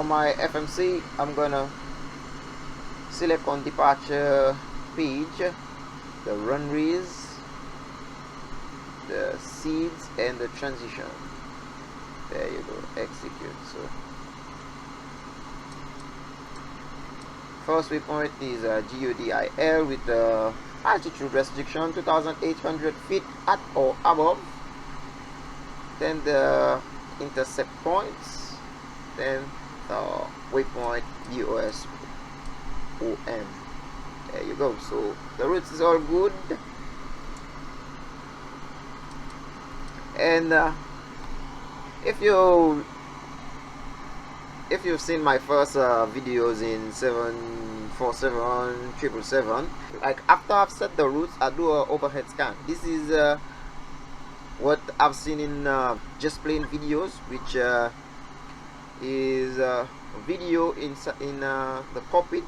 on my FMC, I'm gonna select on departure page the runways, the seeds, and the transition. There you go, execute. So first waypoint is GODIL with the altitude restriction 2,800 feet at or above. Then the intercept points, then the waypoint BOS OM. There you go. So the routes is all good, and if you've seen my first videos in 747 777, like after I've set the routes, I do an overhead scan. This is what I've seen in just plain videos, which is a video in the cockpit.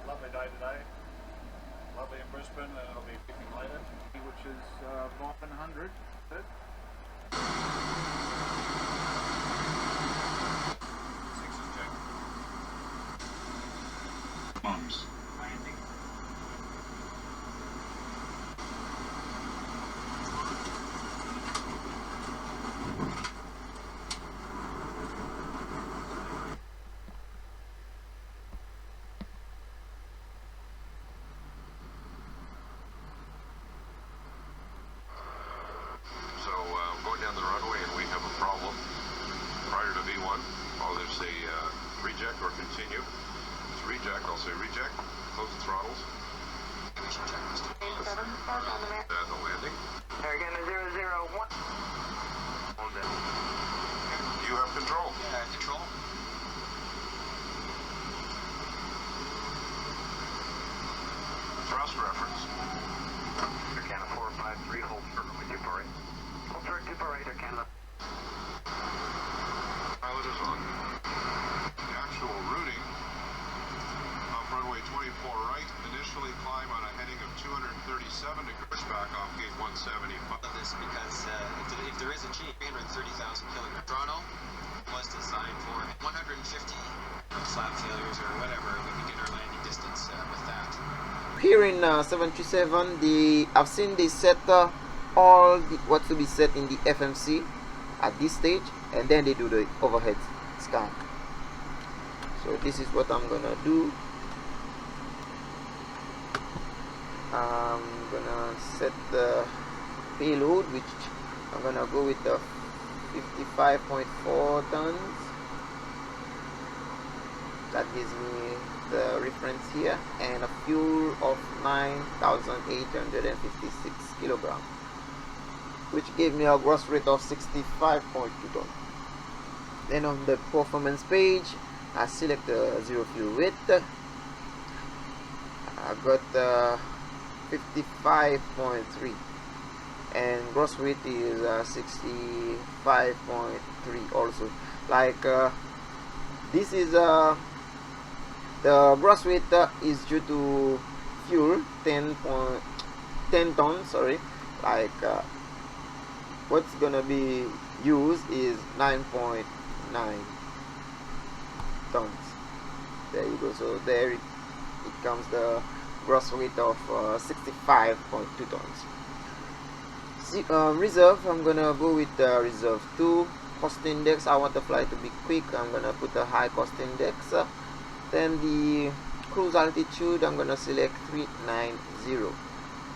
Lovely day today. Lovely in Brisbane, and it'll be picking later, which is 100. Mums. Landing. Going down the runway and we have a problem. Prior to V1, I'll either say reject or continue. It's reject, I'll say reject, close the throttles. Ignition checklist. And the landing. Again, 001. You have control. Yeah, control. Thrust reference. Canada 453, hold circle with you, parade. Hold circle, Air Canada. Pilot is on. The actual routing off runway 24 right, initially climb on a heading of 237 degrees, back off gate 175. This because if there is a G, 330,000 kilogram throttle was designed for 150 flap failures or whatever. We can get our landing distance with that. Here in 737, I've seen they set all what to be set in the FMC at this stage, and then they do the overhead scan. So this is what I'm gonna do. I'm gonna set the payload, which I'm gonna go with the 55.4 tons. That gives me the reference here, and a fuel of 9,856 kilograms, which gave me a gross rate of 65.2 tons. Then on the performance page, I select the zero fuel weight. I got 55.3, and gross weight is 65.3 also. Like this is the gross weight is due to fuel 10 tons, sorry. Like what's gonna be used is 9.9 tons. There you go. So there it comes the gross weight of 65.2 tons. Reserve, I'm gonna go with reserve 2. Cost index, I want the flight to be quick, I'm gonna put a high cost index. Then the cruise altitude, I'm gonna select 390.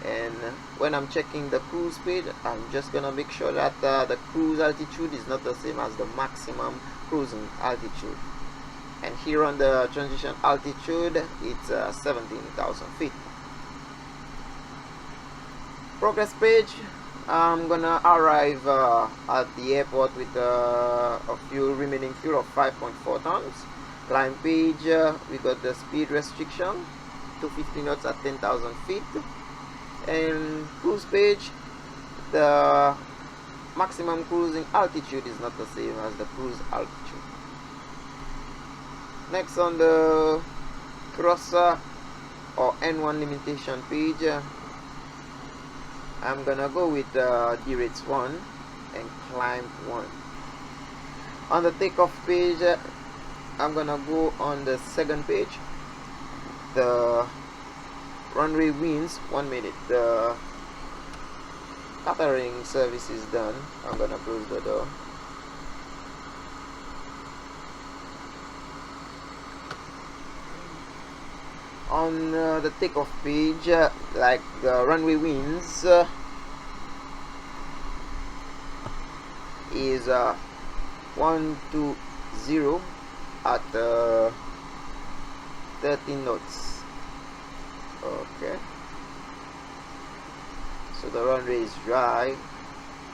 And when I'm checking the cruise speed, I'm just gonna make sure that the cruise altitude is not the same as the maximum cruising altitude. And here on the transition altitude, it's 17,000 feet. Progress page, I'm gonna arrive at the airport with a remaining fuel of 5.4 tons. Climb page, we got the speed restriction, 250 knots at 10,000 feet. And cruise page, the maximum cruising altitude is not the same as the cruise altitude. Next, on the crosser or N1 limitation page, I'm gonna go with derates 1 and climb 1. On the takeoff page, I'm gonna go on the second page. The runway winds 1 minute. The catering service is done. I'm gonna close the door. On the takeoff page, like the runway winds is 120 at 13 knots. Okay, so the runway is dry,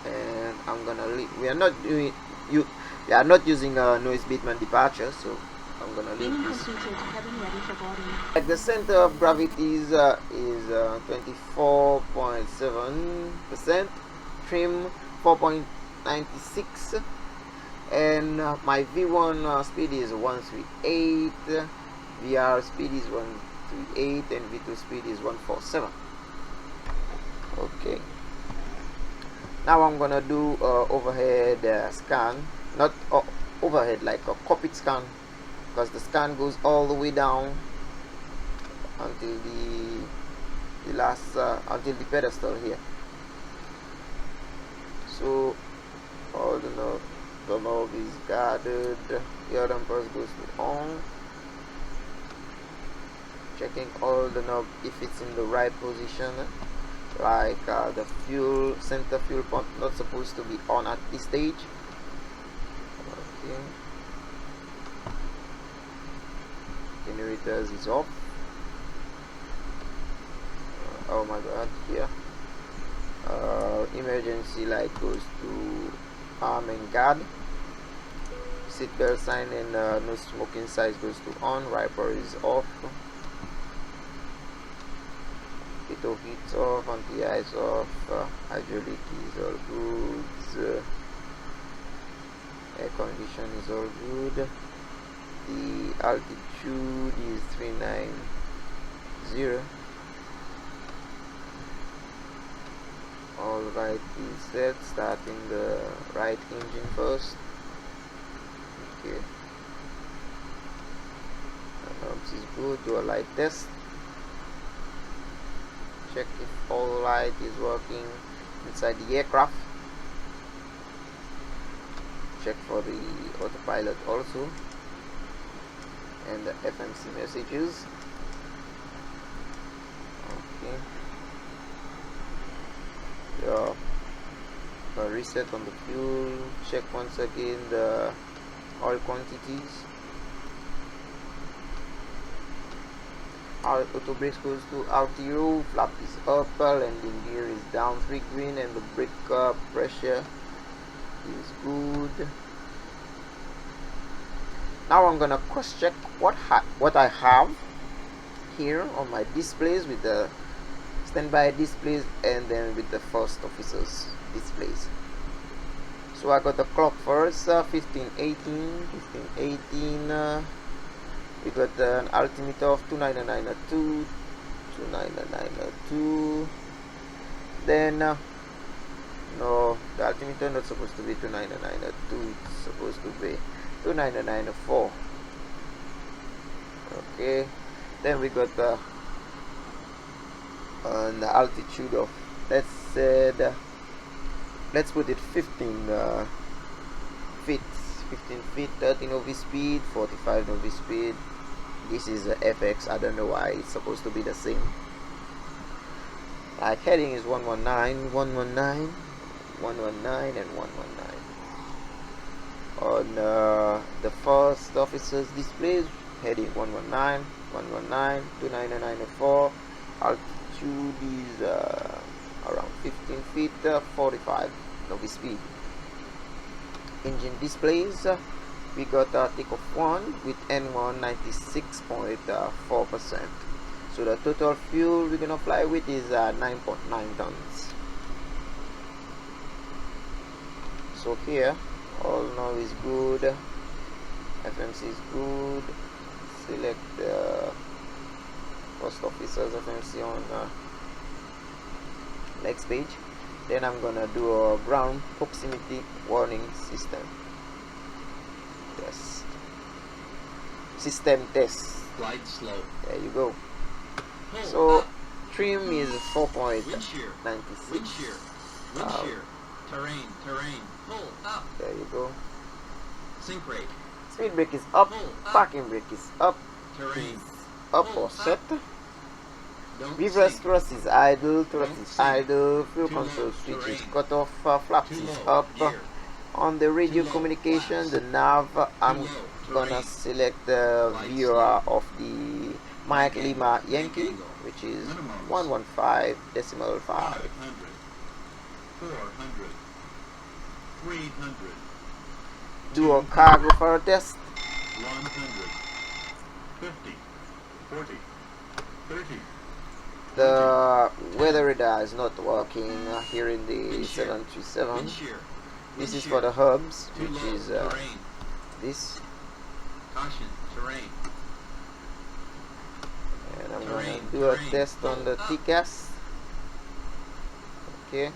and I'm gonna leave. We are not using a noise abatement departure, so I'm gonna leave this. Like the center of gravity is 24.7%, trim 4.96, and my V1 speed is 138, VR speed is 138, and V2 speed is 147. Okay, now I'm gonna do overhead scan, not overhead, like a cockpit scan, because the scan goes all the way down until the last until the pedestal here. So all the knob is guarded. The other pulse goes to on. Checking all the knob if it's in the right position, like the center fuel pump not supposed to be on at this stage. Okay. Generators is off. Oh my god, here. Emergency light goes to arm and guard. Seatbelt sign and no smoking signs goes to on. Wiper is off. Pitot heats off. Anti-ice off. Hydraulic is all good. Air condition is all good. The altitude is 390. All right is set. Starting the right engine first. Okay. The knobs is good. Do a light test. Check if all light is working inside the aircraft. Check for the autopilot also, and the FMC messages. Okay. Yeah. Reset on the fuel. Check once again the oil quantities. Our auto brakes goes to RTO. Flap is up. Landing gear is down 3 green, and the brake pressure is good. Now I'm gonna cross check what I have here on my displays with the standby displays and then with the first officer's displays. So I got the clock first, 1518. We got an altimeter of 29902, 29902. Then no, the altimeter not supposed to be 29902. It's supposed to be 29904. Okay. Then we got an altitude of, let's put it 15 feet. 15 feet, 13 OV speed, 45 OV speed. This is a FX. I don't know why it's supposed to be the same. Like heading is 119, 119, 119, and 119. On the first officer's displays, heading 119, 119, 29904. Altitude is around 15 feet, 45 OV speed. Engine displays, we got takeoff 1 with N1 96.4%. So the total fuel we're gonna fly with is 9.9 tons. So here all now is good, FMC is good. Select the first officer's FMC on next page. Then I'm gonna do a ground proximity warning system test. System test. Glide slope. There you go. Pull So up. trim is Wind 4.96. shear. Wind shear. Wind shear. Terrain. Terrain. Pull up. There you go. Sink rate. Speed brake is up. Pull up. Parking brake is up. Terrain. Up Pull or set. Don't Reverse sink. thrust is idle. Thrust Don't is sink. idle. Fuel Too control low. switch is Terrain. cut off. Flaps Too is low. up. Gear. On the radio Too low. communication, Flaps. the nav, I'm low. gonna Terrain. select the Light viewer slope. of the Mike Bank Lima angle. Yankee, Bank angle. which is Minimums. 115.5. 500. 400. 300. Do a cargo for a test. 100. 50. 40. 30. The weather radar is not working here in the Wind shear. 737. Wind shear. This Wind is shear. for the hubs, Too which low. is Terrain. this. Caution. Terrain. And I'm Terrain, gonna do a terrain. test on the Up. TCAS. Okay.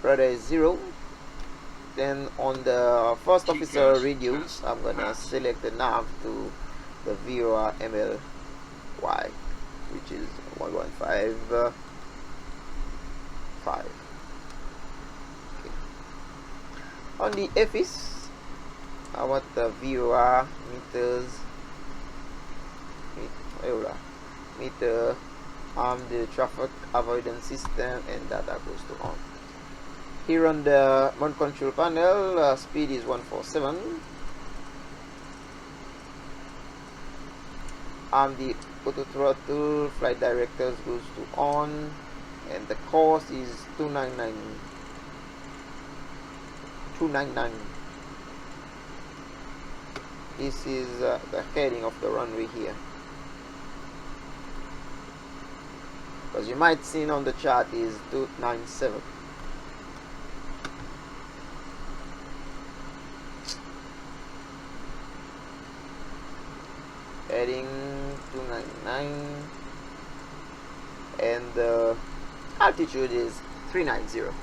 Rudder is 0. Then on the first officer TCAS radios, I'm gonna pass. select the nav to the VOR MLY, which is 115.5. Okay. On the EFIS, I want the VOR meters. Meter, the traffic avoidance system, and data goes to on. Here on the mount control panel, speed is 147. The auto throttle flight directors goes to on, and the cost is 299. This is the heading of the runway here. Because you might see on the chart is 297. Heading 299, and the altitude is 390.